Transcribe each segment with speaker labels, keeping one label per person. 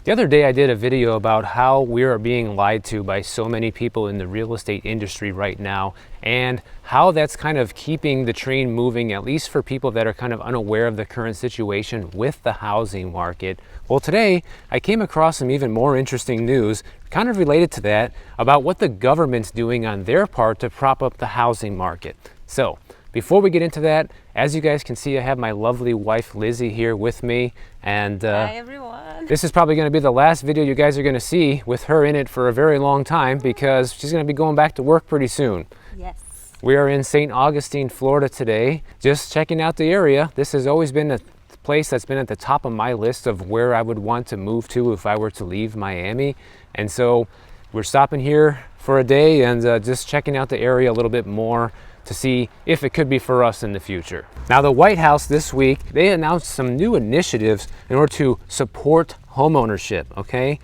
Speaker 1: The other day I did a video about how we are being lied to by so many people in the real estate industry right now, and how that's kind of keeping the train moving, at least for people that are kind of unaware of the current situation with the housing market. Well, today I came across some even more interesting news kind of related to that about what the government's doing on their part to prop up the housing market. So before we get into that, as you guys can see, I have my lovely wife Lizzie here with me, and
Speaker 2: hi everyone.
Speaker 1: This is probably going to be the last video you guys are going to see with her in it for a very long time, because she's going to be going back to work pretty soon.
Speaker 2: Yes.
Speaker 1: We are in St. Augustine, Florida today, just checking out the area. This has always been a place that's been at the top of my list of where I would want to move to if I were to leave Miami. And so we're stopping here for a day and just checking out the area a little bit more to see if it could be for us in the future. Now, the White House this week, they announced some new initiatives in order to support homeownership, okay?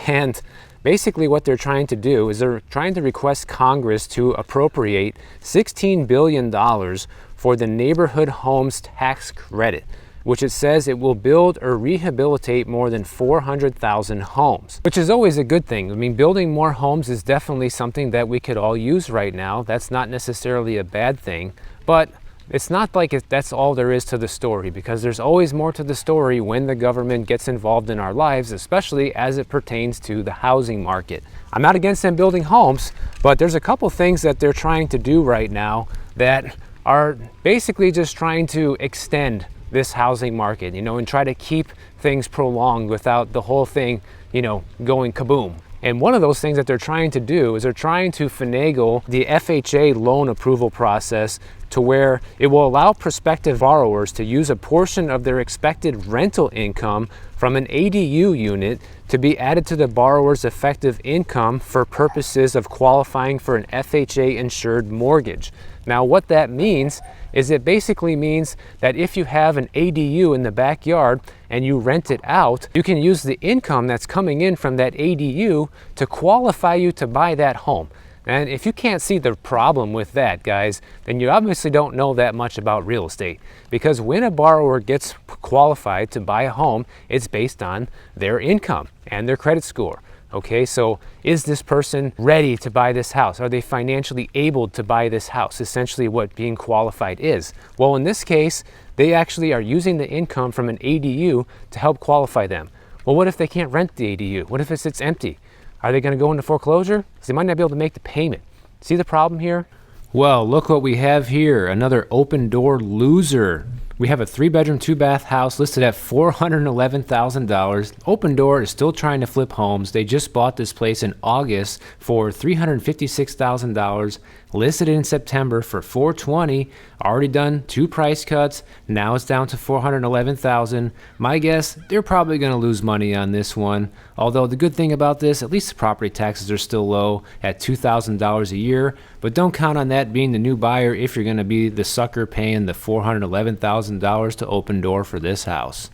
Speaker 1: And basically what they're trying to do is they're trying to request Congress to appropriate $16 billion for the neighborhood homes tax credit, which it says it will build or rehabilitate more than 400,000 homes, which is always a good thing. I mean, building more homes is definitely something that we could all use right now. That's not necessarily a bad thing, but it's not like that's all there is to the story, because there's always more to the story when the government gets involved in our lives, especially as it pertains to the housing market. I'm not against them building homes, but there's a couple things that they're trying to do right now that are basically just trying to extend this housing market, and try to keep things prolonged without the whole thing, going kaboom. And one of those things that they're trying to do is they're trying to finagle the FHA loan approval process to where it will allow prospective borrowers to use a portion of their expected rental income from an ADU unit to be added to the borrower's effective income for purposes of qualifying for an FHA insured mortgage. Now, what that means is it basically means that if you have an ADU in the backyard and you rent it out, you can use the income that's coming in from that ADU to qualify you to buy that home. And if you can't see the problem with that, guys, then you obviously don't know that much about real estate. Because when a borrower gets qualified to buy a home, it's based on their income and their credit score. Okay, so is this person ready to buy this house? Are they financially able to buy this house? Essentially what being qualified is. Well, in this case, they actually are using the income from an ADU to help qualify them. Well, what if they can't rent the ADU? What if it sits empty? Are they going to go into foreclosure? Because they might not be able to make the payment. See the problem here? Well, look what we have here. Another open door loser. We have a 3-bedroom, 2-bath house listed at $411,000. Open Door is still trying to flip homes. They just bought this place in August for $356,000, listed in September for $420,000, already done 2 price cuts. Now it's down to $411,000. My guess, they're probably going to lose money on this one. Although the good thing about this, at least the property taxes are still low at $2,000 a year. But don't count on that being the new buyer if you're going to be the sucker paying the $411,000 to Open Door for this house.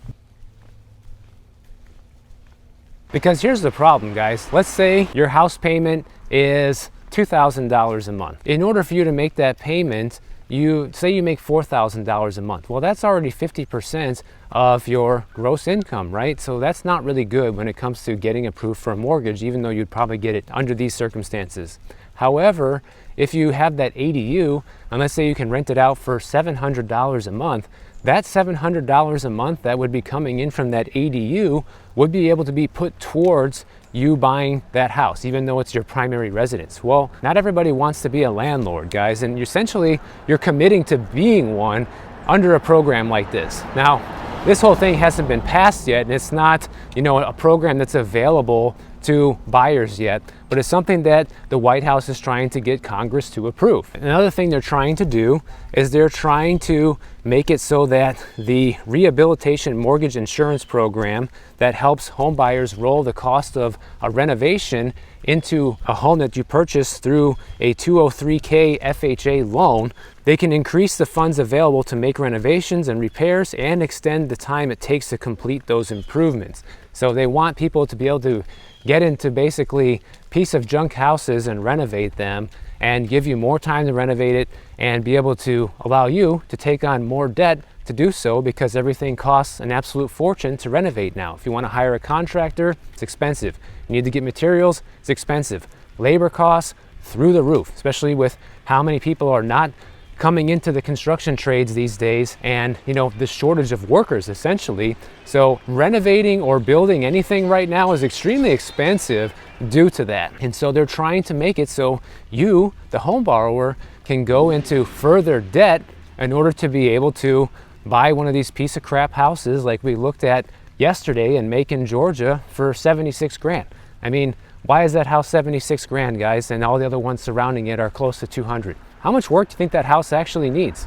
Speaker 1: Because here's the problem, guys. Let's say your house payment is $2,000 a month. In order for you to make that payment, you make $4,000 a month. Well, that's already 50% of your gross income, right? So that's not really good when it comes to getting approved for a mortgage, even though you'd probably get it under these circumstances. However, if you have that ADU, and let's say you can rent it out for $700 a month, that $700 a month that would be coming in from that ADU would be able to be put towards you buying that house, even though it's your primary residence. Well, not everybody wants to be a landlord, guys, and essentially you're committing to being one under a program like this. Now, this whole thing hasn't been passed yet, and it's not, a program that's available to buyers yet, but it's something that the White House is trying to get Congress to approve. Another thing they're trying to do is they're trying to make it so that the rehabilitation mortgage insurance program that helps home buyers roll the cost of a renovation into a home that you purchase through a 203K FHA loan, they can increase the funds available to make renovations and repairs and extend the time it takes to complete those improvements. So they want people to be able to get into basically piece of junk houses and renovate them and give you more time to renovate it and be able to allow you to take on more debt to do so because everything costs an absolute fortune to renovate now. If you want to hire a contractor, it's expensive. You need to get materials, it's expensive. Labor costs through the roof, especially with how many people are not coming into the construction trades these days, and the shortage of workers essentially. So renovating or building anything right now is extremely expensive due to that. And so they're trying to make it so you, the home borrower, can go into further debt in order to be able to buy one of these piece of crap houses like we looked at yesterday in Macon, Georgia for 76 grand. I mean, why is that house 76 grand, guys, and all the other ones surrounding it are close to 200? How much work do you think that house actually needs?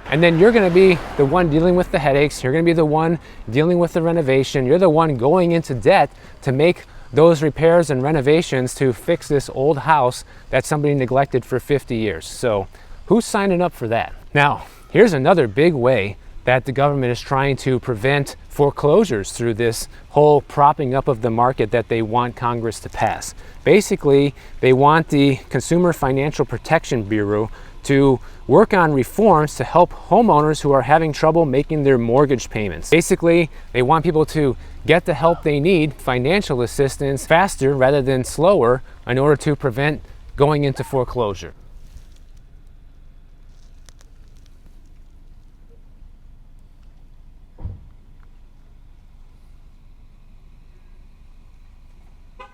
Speaker 1: And then you're going to be the one dealing with the headaches. You're going to be the one dealing with the renovation. You're the one going into debt to make those repairs and renovations to fix this old house that somebody neglected for 50 years. So who's signing up for that? Now, here's another big way that the government is trying to prevent foreclosures through this whole propping up of the market that they want Congress to pass. Basically, they want the Consumer Financial Protection Bureau to work on reforms to help homeowners who are having trouble making their mortgage payments. Basically, they want people to get the help they need, financial assistance, faster rather than slower, in order to prevent going into foreclosure.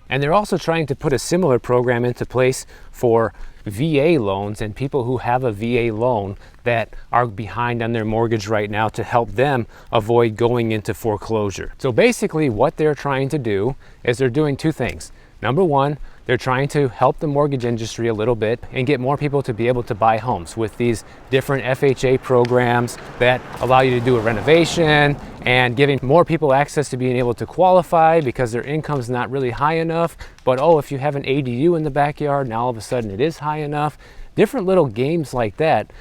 Speaker 1: And they're also trying to put a similar program into place for VA loans and people who have a VA loan that are behind on their mortgage right now to help them avoid going into foreclosure. So basically what they're trying to do is they're doing two things. Number one, they're trying to help the mortgage industry a little bit and get more people to be able to buy homes with these different FHA programs that allow you to do a renovation and giving more people access to being able to qualify because their income's not really high enough. But if you have an ADU in the backyard, now all of a sudden it is high enough. Different little games like that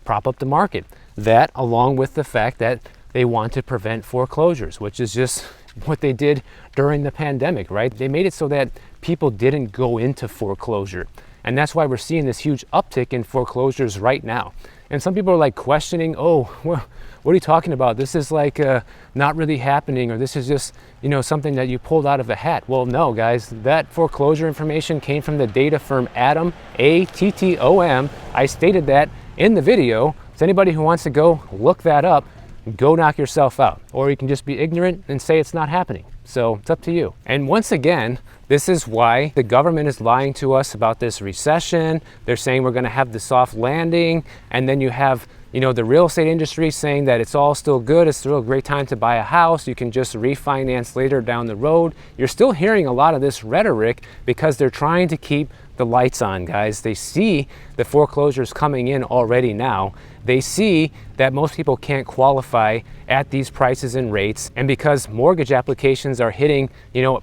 Speaker 1: prop up the market. That, along with the fact that they want to prevent foreclosures, which is just what they did during the pandemic, right? They made it so that people didn't go into foreclosure. And that's why we're seeing this huge uptick in foreclosures right now. And some people are like questioning, what are you talking about? This is like not really happening, or this is just, something that you pulled out of a hat. Well, no, guys, that foreclosure information came from the data firm Attom, A-T-T-O-M. I stated that in the video. So anybody who wants to go look that up, go knock yourself out. Or you can just be ignorant and say it's not happening. So it's up to you. And once again, this is why the government is lying to us about this recession. They're saying we're going to have the soft landing. And then you have, the real estate industry saying that it's all still good. It's still a great time to buy a house. You can just refinance later down the road. You're still hearing a lot of this rhetoric because they're trying to keep the lights on, guys. They see the foreclosures coming in already now. They see that most people can't qualify at these prices and rates. And because mortgage applications are hitting,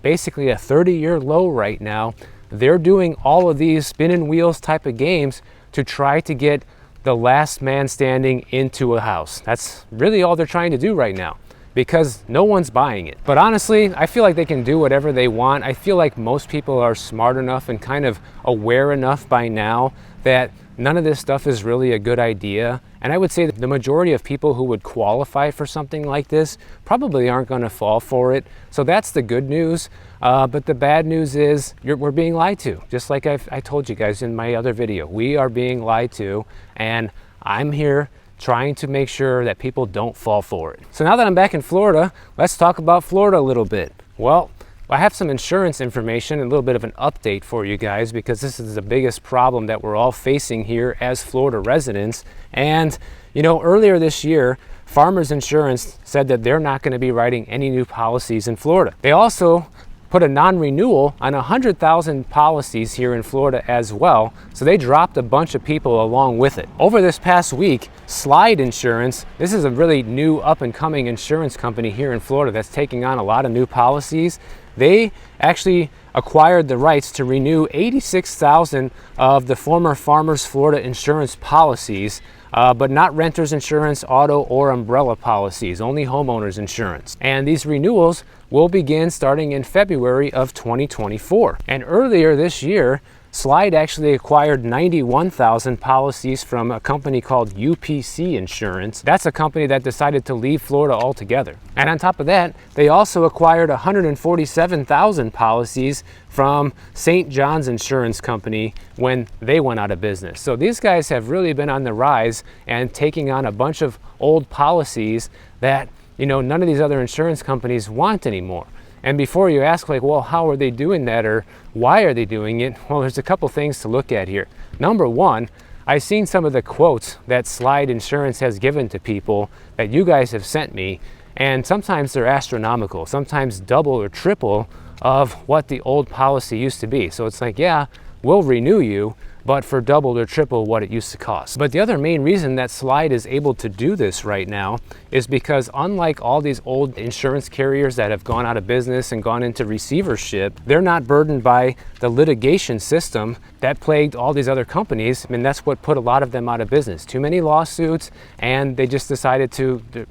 Speaker 1: basically a 30-year low right now, they're doing all of these spinning wheels type of games to try to get the last man standing into a house. That's really all they're trying to do right now, because no one's buying it. But honestly, I feel like they can do whatever they want. I feel like most people are smart enough and kind of aware enough by now that none of this stuff is really a good idea. And I would say that the majority of people who would qualify for something like this probably aren't going to fall for it. So that's the good news. But the bad news is we're being lied to. Just like I told you guys in my other video, we are being lied to. And I'm here trying to make sure that people don't fall for it. So now that I'm back in Florida, let's talk about Florida a little bit. Well, I have some insurance information, a little bit of an update for you guys, because this is the biggest problem that we're all facing here as Florida residents. And, earlier this year, Farmers Insurance said that they're not going to be writing any new policies in Florida. They also put a non-renewal on 100,000 policies here in Florida as well. So they dropped a bunch of people along with it. Over this past week, Slide Insurance, this is a really new up-and-coming insurance company here in Florida that's taking on a lot of new policies. They actually acquired the rights to renew 86,000 of the former Farmers Florida insurance policies, but not renters insurance, auto, or umbrella policies, only homeowners insurance. And these renewals will begin starting in February of 2024. And earlier this year, Slide actually acquired 91,000 policies from a company called UPC Insurance. That's a company that decided to leave Florida altogether. And on top of that, they also acquired 147,000 policies from St. John's Insurance Company when they went out of business. So these guys have really been on the rise and taking on a bunch of old policies that, you know, none of these other insurance companies want anymore. And before you ask, like, well, how are they doing that, or why are they doing it? Well, there's a couple things to look at here. Number one, I've seen some of the quotes that Slide Insurance has given to people that you guys have sent me, and sometimes they're astronomical, sometimes double or triple of what the old policy used to be. So it's like, yeah, we'll renew you, but for double or triple what it used to cost. But the other main reason that Slide is able to do this right now is because, unlike all these old insurance carriers that have gone out of business and gone into receivership, they're not burdened by the litigation system that plagued all these other companies. I mean, that's what put a lot of them out of business. Too many lawsuits, and they just decided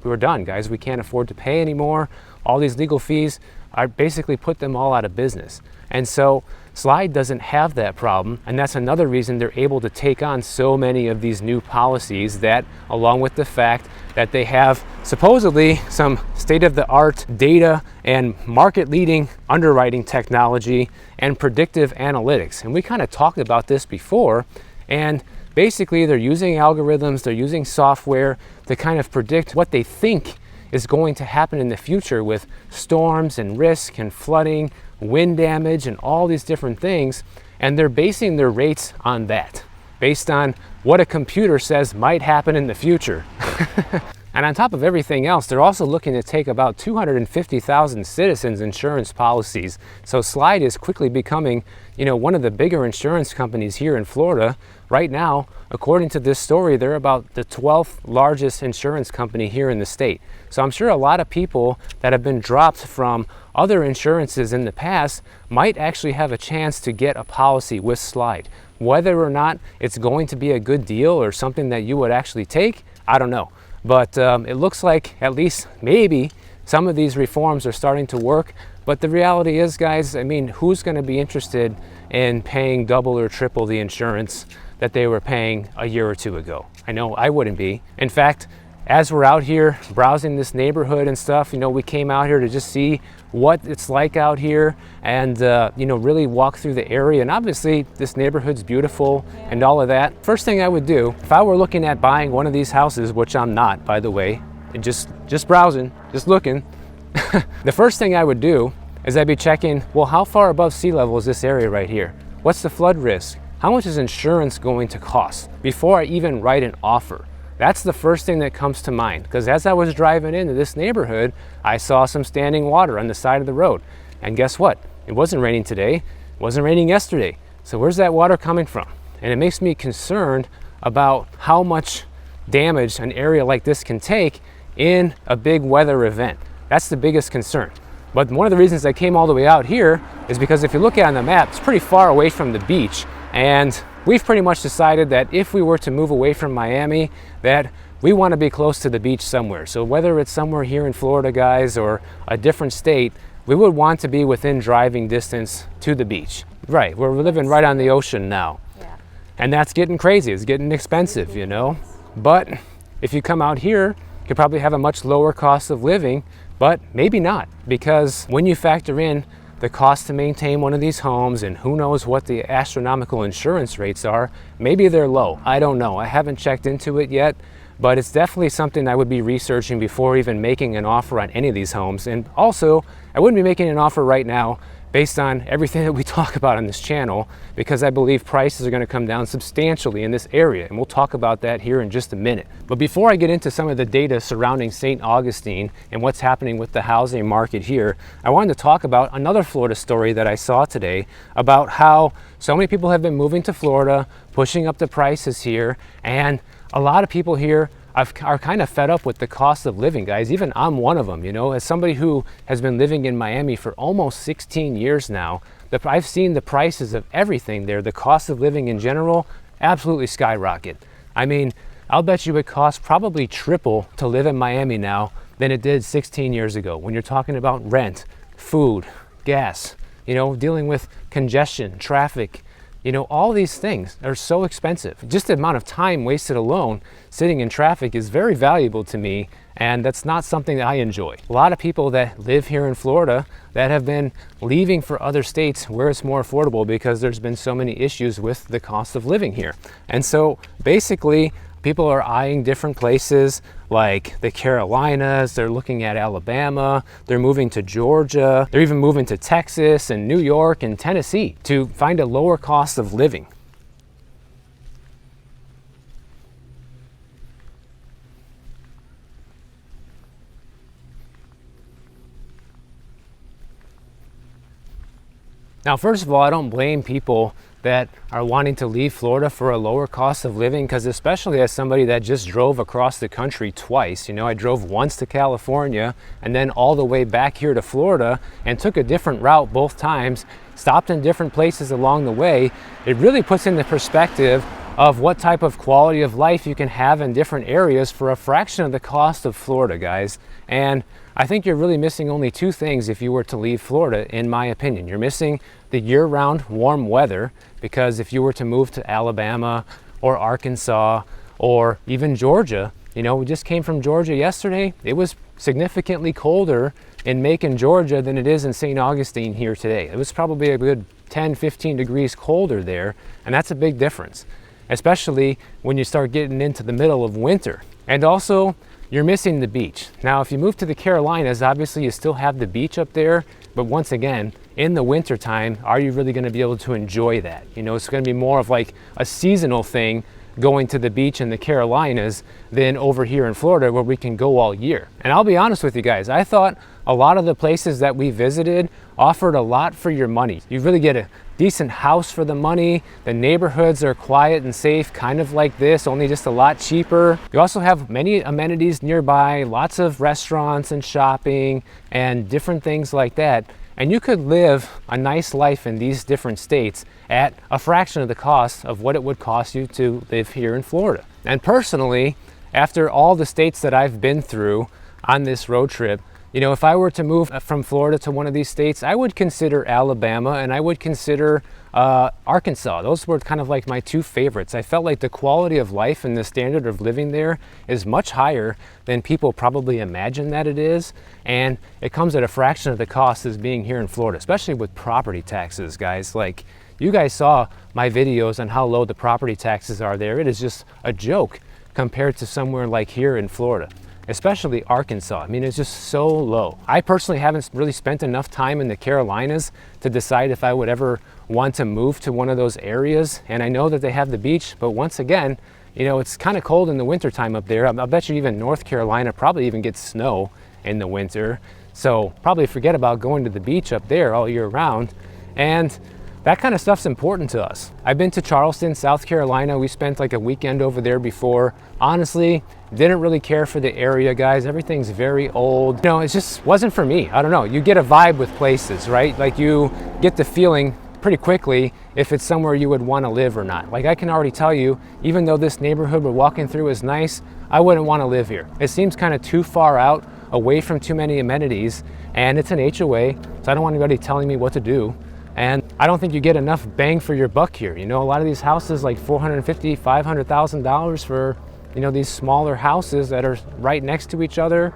Speaker 1: we're done, guys. We can't afford to pay anymore. All these legal fees are basically put them all out of business. And so Slide doesn't have that problem, and that's another reason they're able to take on so many of these new policies, that, along with the fact that they have supposedly some state-of-the-art data and market-leading underwriting technology and predictive analytics. And we kind of talked about this before, and basically they're using algorithms, they're using software to kind of predict what they think is going to happen in the future with storms and risk and flooding, wind damage, and all these different things. And they're basing their rates on that, based on what a computer says might happen in the future. And on top of everything else, they're also looking to take about 250,000 citizens' insurance policies. So Slide is quickly becoming, you know, one of the bigger insurance companies here in Florida. Right now, according to this story, they're about the 12th largest insurance company here in the state. So I'm sure a lot of people that have been dropped from other insurances in the past might actually have a chance to get a policy with Slide. Whether or not it's going to be a good deal or something that you would actually take, I don't know. But it looks like at least maybe some of these reforms are starting to work. But the reality is, guys, I mean, who's going to be interested in paying double or triple the insurance that they were paying a year or two ago? I know I wouldn't be. In fact, as we're out here browsing this neighborhood and stuff, you know, we came out here to just see what it's like out here and, you know, really walk through the area. And obviously this neighborhood's beautiful and all of that. First thing I would do, if I were looking at buying one of these houses, which I'm not, by the way, and just browsing, just looking, the first thing I would do is I'd be checking, well, how far above sea level is this area right here? What's the flood risk? How much is insurance going to cost before I even write an offer? That's the first thing that comes to mind, because as I was driving into this neighborhood, I saw some standing water on the side of the road. And guess what? It wasn't raining today. It wasn't raining yesterday. So where's that water coming from? And it makes me concerned about how much damage an area like this can take in a big weather event. That's the biggest concern. But one of the reasons I came all the way out here is because if you look at it on the map, it's pretty far away from the beach. And we've pretty much decided that if we were to move away from Miami, that we want to be close to the beach somewhere. So whether it's somewhere here in Florida, guys, or a different state, we would want to be within driving distance to the beach. Right, we're living right on the ocean now. Yeah. And that's getting crazy, it's getting expensive, you know. But if you come out here, you could probably have a much lower cost of living, but maybe not, because when you factor in the cost to maintain one of these homes, and who knows what the astronomical insurance rates are, maybe they're low. I don't know. I haven't checked into it yet, but it's definitely something I would be researching before even making an offer on any of these homes. And also, I wouldn't be making an offer right now based on everything that we talk about on this channel, because I believe prices are going to come down substantially in this area, and we'll talk about that here in just a minute. But before I get into some of the data surrounding St. Augustine and what's happening with the housing market here, I wanted to talk about another Florida story that I saw today about how so many people have been moving to Florida, pushing up the prices here, and a lot of people here are kind of fed up with the cost of living, guys. Even I'm one of them, you know, as somebody who has been living in Miami for almost 16 years now. I've seen the prices of everything there, the cost of living in general, absolutely skyrocket. I mean, I'll bet you it costs probably triple to live in Miami now than it did 16 years ago. When you're talking about rent, food, gas, you know, dealing with congestion, traffic, You know, all these things are so expensive. Just the amount of time wasted alone sitting in traffic is very valuable to me, and that's not something that I enjoy. A lot of people that live here in Florida that have been leaving for other states where it's more affordable because there's been so many issues with the cost of living here. And so basically, people are eyeing different places like the Carolinas, they're looking at Alabama, they're moving to Georgia, they're even moving to Texas and New York and Tennessee to find a lower cost of living. Now, first of all, I don't blame people that are wanting to leave Florida for a lower cost of living, because especially as somebody that just drove across the country twice, you know, I drove once to California and then all the way back here to Florida and took a different route both times, stopped in different places along the way. It really puts into perspective of what type of quality of life you can have in different areas for a fraction of the cost of Florida, guys. And I think you're really missing only two things if you were to leave Florida, in my opinion. You're missing the year-round warm weather, because if you were to move to Alabama or Arkansas or even Georgia, you know, we just came from Georgia yesterday. It was significantly colder in Macon, Georgia than it is in St. Augustine here today. It was probably a good 10, 15 degrees colder there, and that's a big difference, especially when you start getting into the middle of winter. And also, you're missing the beach. Now, if you move to the Carolinas, obviously you still have the beach up there, but once again, in the winter time, are you really going to be able to enjoy that? You know, it's going to be more of like a seasonal thing going to the beach in the Carolinas than over here in Florida where we can go all year. And I'll be honest with you guys, I thought a lot of the places that we visited offered a lot for your money. You really get a decent house for the money. The neighborhoods are quiet and safe, kind of like this, only just a lot cheaper. You also have many amenities nearby, lots of restaurants and shopping and different things like that. And you could live a nice life in these different states at a fraction of the cost of what it would cost you to live here in Florida. And personally, after all the states that I've been through on this road trip, you know, if I were to move from Florida to one of these states, I would consider Alabama and I would consider Arkansas. Those were kind of like my two favorites. I felt like the quality of life and the standard of living there is much higher than people probably imagine that it is. And it comes at a fraction of the cost as being here in Florida, especially with property taxes, guys. Like, you guys saw my videos on how low the property taxes are there. It is just a joke compared to somewhere like here in Florida, especially Arkansas. I mean, it's just so low. I personally haven't really spent enough time in the Carolinas to decide if I would ever want to move to one of those areas. And I know that they have the beach, but once again, you know, it's kind of cold in the wintertime up there. I'll bet you even North Carolina probably even gets snow in the winter. So probably forget about going to the beach up there all year round. And that kind of stuff's important to us. I've been to Charleston, South Carolina. We spent like a weekend over there before. Honestly, didn't really care for the area, guys. Everything's very old. You know, it just wasn't for me. I don't know. You get a vibe with places, right? Like, you get the feeling pretty quickly if it's somewhere you would want to live or not. Like, I can already tell you, even though this neighborhood we're walking through is nice, I wouldn't want to live here. It seems kind of too far out, away from too many amenities, and it's an HOA, so I don't want anybody telling me what to do. And I don't think you get enough bang for your buck here. You know, a lot of these houses, like $450,000, $500,000 for, you know, these smaller houses that are right next to each other.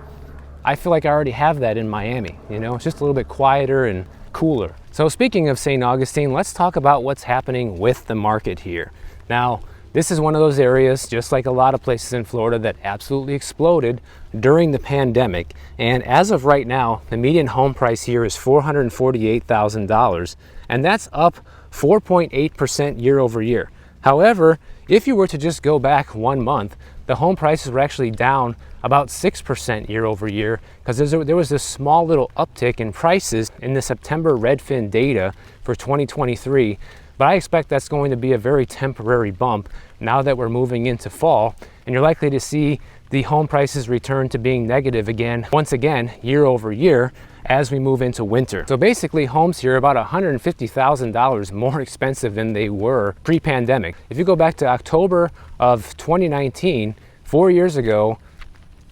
Speaker 1: I feel like I already have that in Miami. You know, it's just a little bit quieter and cooler. So speaking of St. Augustine, let's talk about what's happening with the market here. Now, this is one of those areas, just like a lot of places in Florida, that absolutely exploded during the pandemic. And as of right now, the median home price here is $448,000, and that's up 4.8% year over year. However, if you were to just go back 1 month, the home prices were actually down about 6% year over year, because there was this small little uptick in prices in the September Redfin data for 2023. But I expect that's going to be a very temporary bump now that we're moving into fall, and you're likely to see the home prices return to being negative again, once again, year over year as we move into winter. So basically, homes here are about $150,000 more expensive than they were pre-pandemic. If you go back to October of 2019, 4 years ago,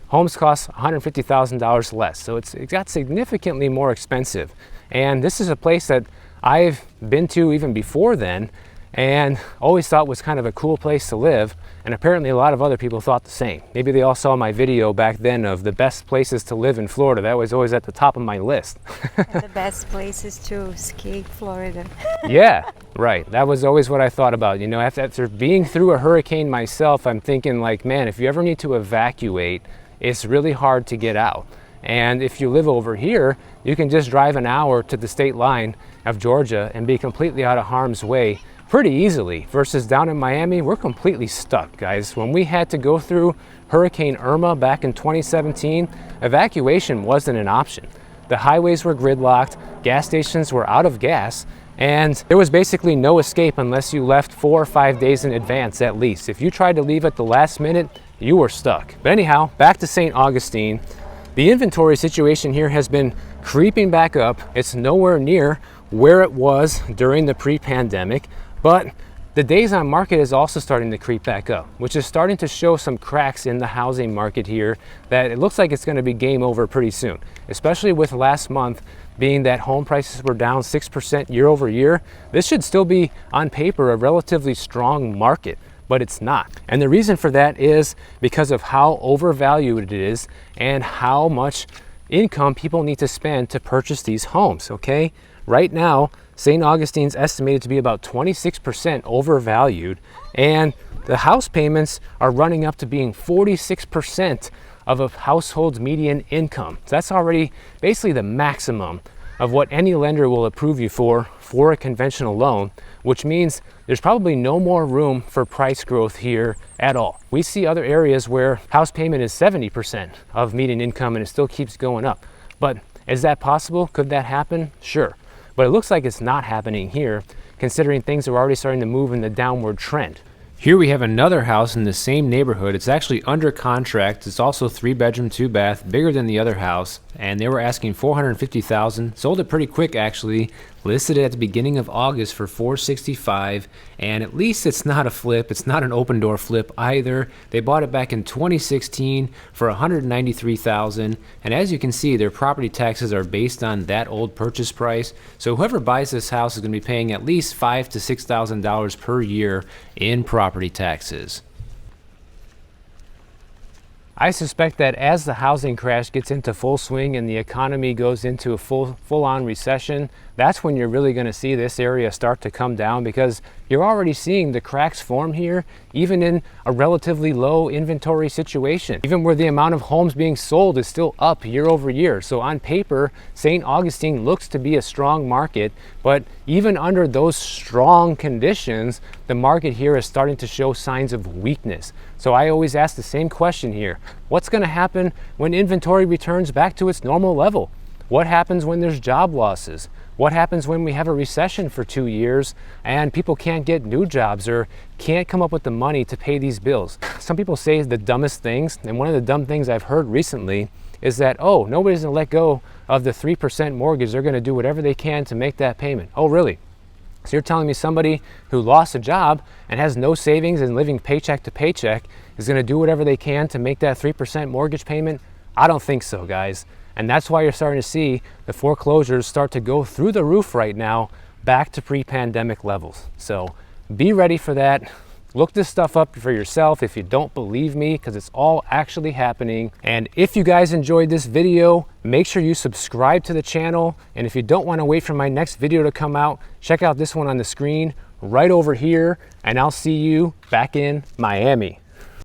Speaker 1: homes cost $150,000 less. So it got significantly more expensive. And this is a place that I've been to even before then, and always thought was kind of a cool place to live. And apparently a lot of other people thought the same. Maybe they all saw my video back then of the best places to live in Florida. That was always at the top of my list.
Speaker 2: And the best places to escape Florida.
Speaker 1: Yeah, right. That was always what I thought about. You know, after being through a hurricane myself, I'm thinking like, man, if you ever need to evacuate, it's really hard to get out. And if you live over here, you can just drive an hour to the state line of Georgia and be completely out of harm's way pretty easily. Versus down in Miami, we're completely stuck, guys. When we had to go through Hurricane Irma back in 2017, evacuation wasn't an option. The highways were gridlocked, gas stations were out of gas, and there was basically no escape unless you left 4 or 5 days in advance at least. If you tried to leave at the last minute, you were stuck. But anyhow, back to St. Augustine. The inventory situation here has been creeping back up. It's nowhere near where it was during the pre-pandemic, but the days on market is also starting to creep back up, which is starting to show some cracks in the housing market here that it looks like it's going to be game over pretty soon, especially with last month being that home prices were down 6% year over year. This should still be on paper a relatively strong market, but it's not. And the reason for that is because of how overvalued it is and how much income people need to spend to purchase these homes, okay? Right now, St. Augustine's estimated to be about 26% overvalued, and the house payments are running up to being 46% of a household's median income. So that's already basically the maximum of what any lender will approve you for a conventional loan, which means there's probably no more room for price growth here at all. We see other areas where house payment is 70% of median income and it still keeps going up. But is that possible? Could that happen? Sure. But it looks like it's not happening here, considering things are already starting to move in the downward trend. Here we have another house in the same neighborhood. It's actually under contract. It's also 3-bedroom, 2-bath, bigger than the other house, and they were asking $450,000. Sold it pretty quick actually. Listed it at the beginning of August for $465,000, and at least it's not a flip. It's not an open door flip either. They bought it back in 2016 for $193,000, and as you can see, their property taxes are based on that old purchase price. So whoever buys this house is going to be paying at least $5,000 to $6,000 per year in property taxes. I suspect that as the housing crash gets into full swing and the economy goes into a full-on recession, that's when you're really going to see this area start to come down, because you're already seeing the cracks form here, even in a relatively low inventory situation, even where the amount of homes being sold is still up year over year. So on paper, St. Augustine looks to be a strong market, but even under those strong conditions, the market here is starting to show signs of weakness. So I always ask the same question here. What's going to happen when inventory returns back to its normal level? What happens when there's job losses? What happens when we have a recession for 2 years and people can't get new jobs or can't come up with the money to pay these bills? Some people say the dumbest things, and one of the dumb things I've heard recently is that, oh, nobody's going to let go of the 3% mortgage. They're going to do whatever they can to make that payment. Oh, really? So you're telling me somebody who lost a job and has no savings and living paycheck to paycheck is going to do whatever they can to make that 3% mortgage payment? I don't think so, guys. And that's why you're starting to see the foreclosures start to go through the roof right now, back to pre-pandemic levels. So be ready for that. Look this stuff up for yourself if you don't believe me, because it's all actually happening. And if you guys enjoyed this video, make sure you subscribe to the channel. And if you don't want to wait for my next video to come out, check out this one on the screen right over here, and I'll see you back in Miami.